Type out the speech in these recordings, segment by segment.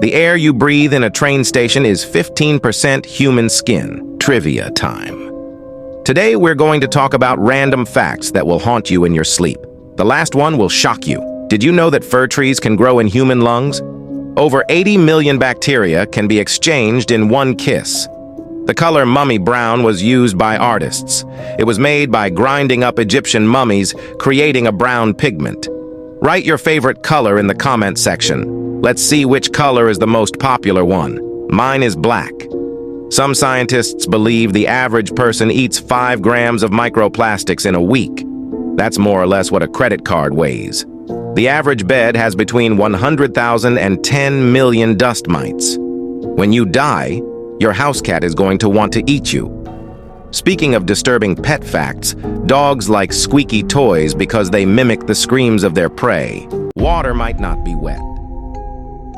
The air you breathe in a train station is 15% human skin. Trivia time. Today we're going to talk about random facts that will haunt you in your sleep. The last one will shock you. Did you know that fir trees can grow in human lungs? Over 80 million bacteria can be exchanged in one kiss. The color mummy brown was used by artists. It was made by grinding up Egyptian mummies, creating a brown pigment. Write your favorite color in the comment section. Let's see which color is the most popular one. Mine is black. Some scientists believe the average person eats 5 grams of microplastics in a week. That's more or less what a credit card weighs. The average bed has between 100,000 and 10 million dust mites. When you die, your house cat is going to want to eat you. Speaking of disturbing pet facts, dogs like squeaky toys because they mimic the screams of their prey. Water might not be wet.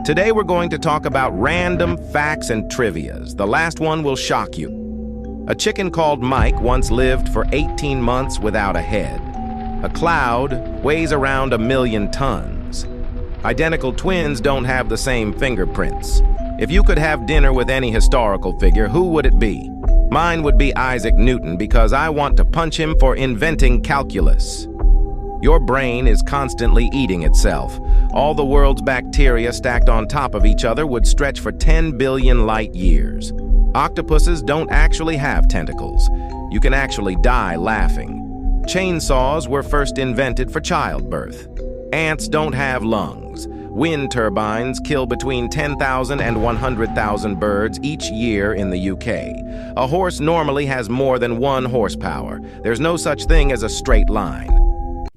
Today we're going to talk about random facts and trivias. The last one will shock you. A chicken called Mike once lived for 18 months without a head. A cloud weighs around 1 million tons. Identical twins don't have the same fingerprints. If you could have dinner with any historical figure, who would it be? Mine would be Isaac Newton because I want to punch him for inventing calculus. Your brain is constantly eating itself. All the world's bacteria stacked on top of each other would stretch for 10 billion light years. Octopuses don't actually have tentacles. You can actually die laughing. Chainsaws were first invented for childbirth. Ants don't have lungs. Wind turbines kill between 10,000 and 100,000 birds each year in the UK. A horse normally has more than 1 horsepower. There's no such thing as a straight line.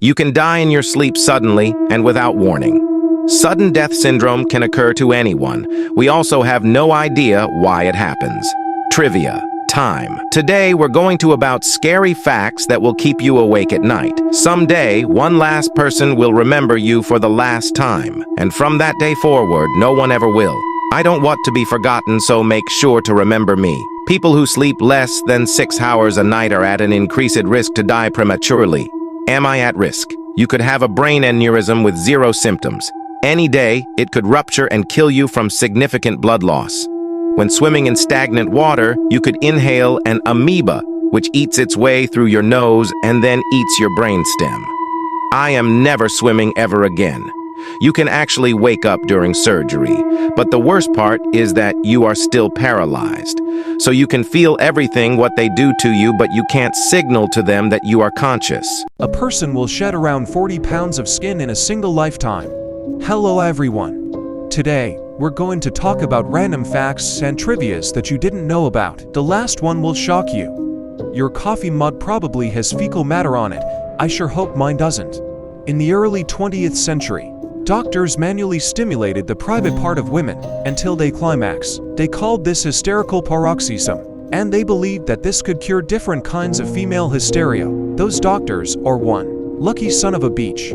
You can die in your sleep suddenly and without warning. Sudden death syndrome can occur to anyone. We also have no idea why it happens. Trivia time. Today we're going to about scary facts that will keep you awake at night. Someday, one last person will remember you for the last time. And from that day forward, no one ever will. I don't want to be forgotten, so make sure to remember me. People who sleep less than 6 hours a night are at an increased risk to die prematurely. Am I at risk? You could have a brain aneurysm with 0 symptoms. Any day, it could rupture and kill you from significant blood loss. When swimming in stagnant water, you could inhale an amoeba, which eats its way through your nose and then eats your brainstem. I am never swimming ever again. You can actually wake up during surgery, but the worst part is that you are still paralyzed. So you can feel everything what they do to you, but you can't signal to them that you are conscious. A person will shed around 40 pounds of skin in a single lifetime. Hello everyone. Today, we're going to talk about random facts and trivias that you didn't know about. The last one will shock you. Your coffee mug probably has fecal matter on it. I sure hope mine doesn't. In the early 20th century, doctors manually stimulated the private part of women until they climax. They called this hysterical paroxysm, and they believed that this could cure different kinds of female hysteria. Those doctors are one lucky son of a beach.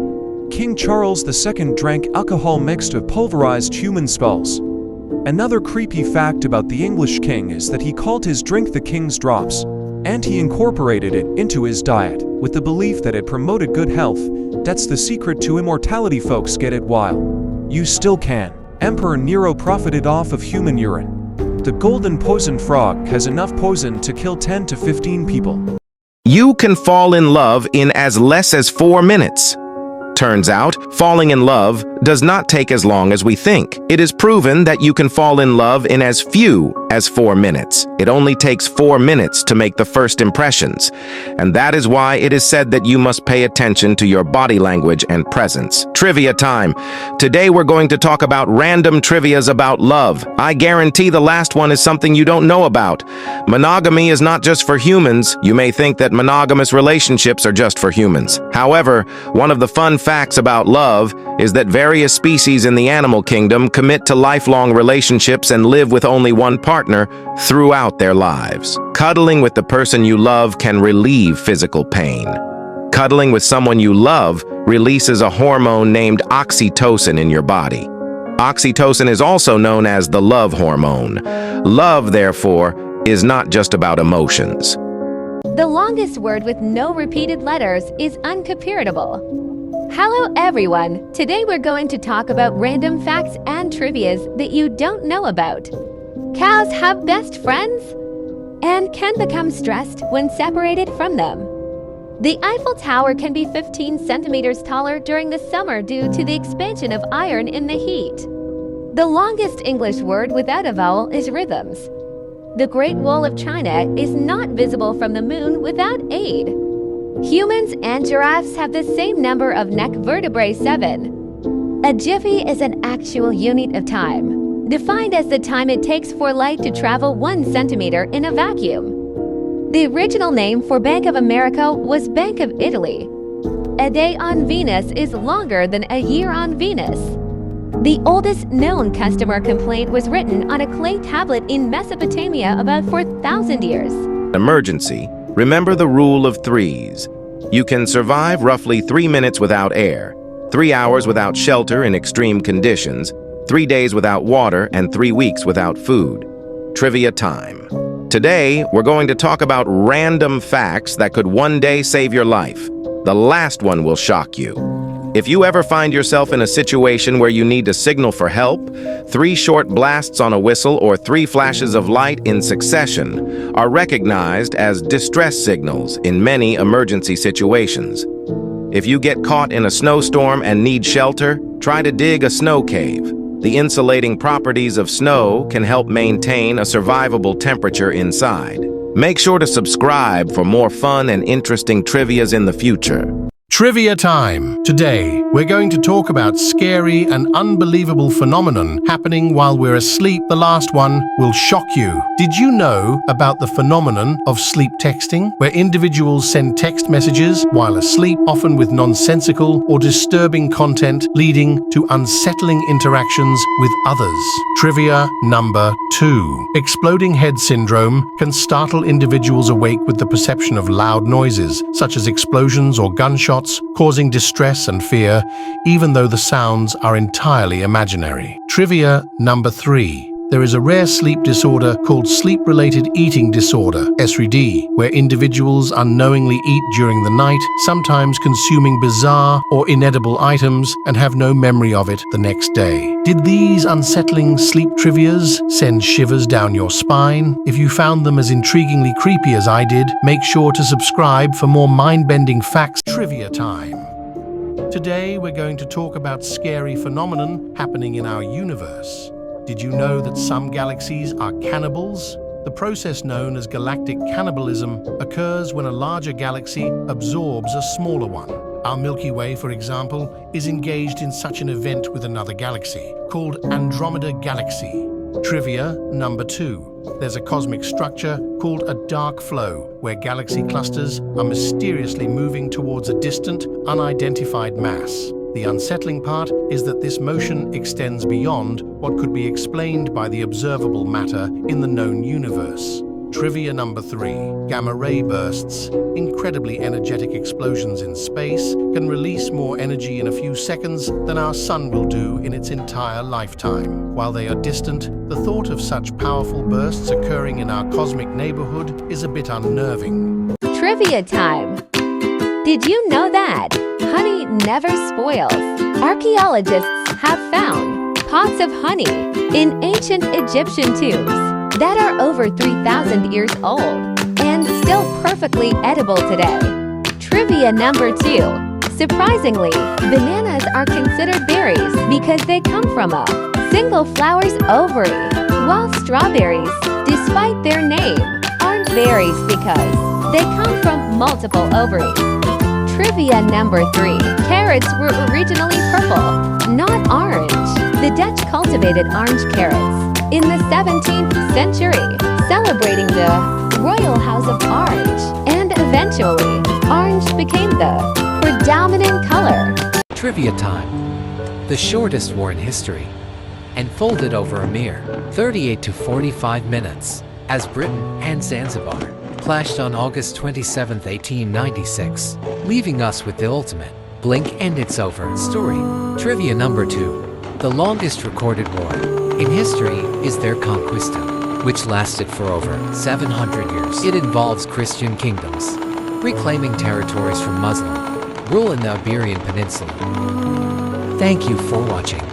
King Charles II drank alcohol mixed with pulverized human skulls. Another creepy fact about the English king is that he called his drink the King's Drops, and he incorporated it into his diet, with the belief that it promoted good health. That's the secret to immortality, folks, get it while you still can. Emperor Nero profited off of human urine. The golden poison frog has enough poison to kill 10 to 15 people. You can fall in love in as less as 4 minutes. Turns out, falling in love does not take as long as we think. It is proven that you can fall in love in as few as 4 minutes. It only takes 4 minutes to make the first impressions. And that is why it is said that you must pay attention to your body language and presence. Trivia time. Today we're going to talk about random trivias about love. I guarantee the last one is something you don't know about. Monogamy is not just for humans. You may think that monogamous relationships are just for humans. However, one of the fun facts about love is that various species in the animal kingdom commit to lifelong relationships and live with only one partner throughout their lives. Cuddling with the person you love can relieve physical pain. Cuddling with someone you love releases a hormone named oxytocin in your body. Oxytocin is also known as the love hormone. Love, therefore, is not just about emotions. The longest word with no repeated letters is uncomparable. Hello everyone! Today we're going to talk about random facts and trivias that you don't know about. Cows have best friends and can become stressed when separated from them. The Eiffel Tower can be 15 centimeters taller during the summer due to the expansion of iron in the heat. The longest English word without a vowel is rhythms. The Great Wall of China is not visible from the moon without aid. Humans and giraffes have the same number of neck vertebrae, 7. A jiffy is an actual unit of time, defined as the time it takes for light to travel 1 centimeter in a vacuum. The original name for Bank of America was Bank of Italy. A day on Venus is longer than a year on Venus. The oldest known customer complaint was written on a clay tablet in Mesopotamia about 4,000 years. Emergency. Remember the rule of threes. You can survive roughly 3 minutes without air, 3 hours without shelter in extreme conditions, 3 days without water, and 3 weeks without food. Trivia time. Today, we're going to talk about random facts that could one day save your life. The last one will shock you. If you ever find yourself in a situation where you need to signal for help, 3 short blasts on a whistle or 3 flashes of light in succession are recognized as distress signals in many emergency situations. If you get caught in a snowstorm and need shelter, try to dig a snow cave. The insulating properties of snow can help maintain a survivable temperature inside. Make sure to subscribe for more fun and interesting trivias in the future. Trivia time! Today, we're going to talk about scary and unbelievable phenomenon happening while we're asleep. The last one will shock you. Did you know about the phenomenon of sleep texting, where individuals send text messages while asleep, often with nonsensical or disturbing content, leading to unsettling interactions with others? Trivia number 2. Exploding head syndrome can startle individuals awake with the perception of loud noises, such as explosions or gunshots, causing distress and fear, even though the sounds are entirely imaginary. Trivia number 3. There is a rare sleep disorder called sleep-related eating disorder, SRED, where individuals unknowingly eat during the night, sometimes consuming bizarre or inedible items and have no memory of it the next day. Did these unsettling sleep trivias send shivers down your spine? If you found them as intriguingly creepy as I did, make sure to subscribe for more mind-bending facts. Trivia time. Today we're going to talk about scary phenomenon happening in our universe. Did you know that some galaxies are cannibals? The process known as galactic cannibalism occurs when a larger galaxy absorbs a smaller one. Our Milky Way, for example, is engaged in such an event with another galaxy, called Andromeda Galaxy. Trivia number 2. There's a cosmic structure called a dark flow, where galaxy clusters are mysteriously moving towards a distant, unidentified mass. The unsettling part is that this motion extends beyond what could be explained by the observable matter in the known universe. Trivia number 3. Gamma-ray bursts, incredibly energetic explosions in space, can release more energy in a few seconds than our sun will do in its entire lifetime. While they are distant, the thought of such powerful bursts occurring in our cosmic neighborhood is a bit unnerving. Trivia time! Did you know that honey never spoils? Archaeologists have found pots of honey in ancient Egyptian tombs that are over 3,000 years old and still perfectly edible today. Trivia number 2. Surprisingly, bananas are considered berries because they come from a single flower's ovary, while strawberries, despite their name, aren't berries because they come from multiple ovaries. Trivia number 3. Carrots were originally purple, not orange. The Dutch cultivated orange carrots in the 17th century, celebrating the Royal House of Orange, and eventually, orange became the predominant color. Trivia time. The shortest war in history, and folded over a mere 38 to 45 minutes, as Britain and Zanzibar clashed on August 27, 1896, leaving us with the ultimate blink and it's over story. Trivia number 2. The longest recorded war in history is their Conquista, which lasted for over 700 years. It involves Christian kingdoms reclaiming territories from Muslim rule in the Iberian Peninsula. Thank you for watching.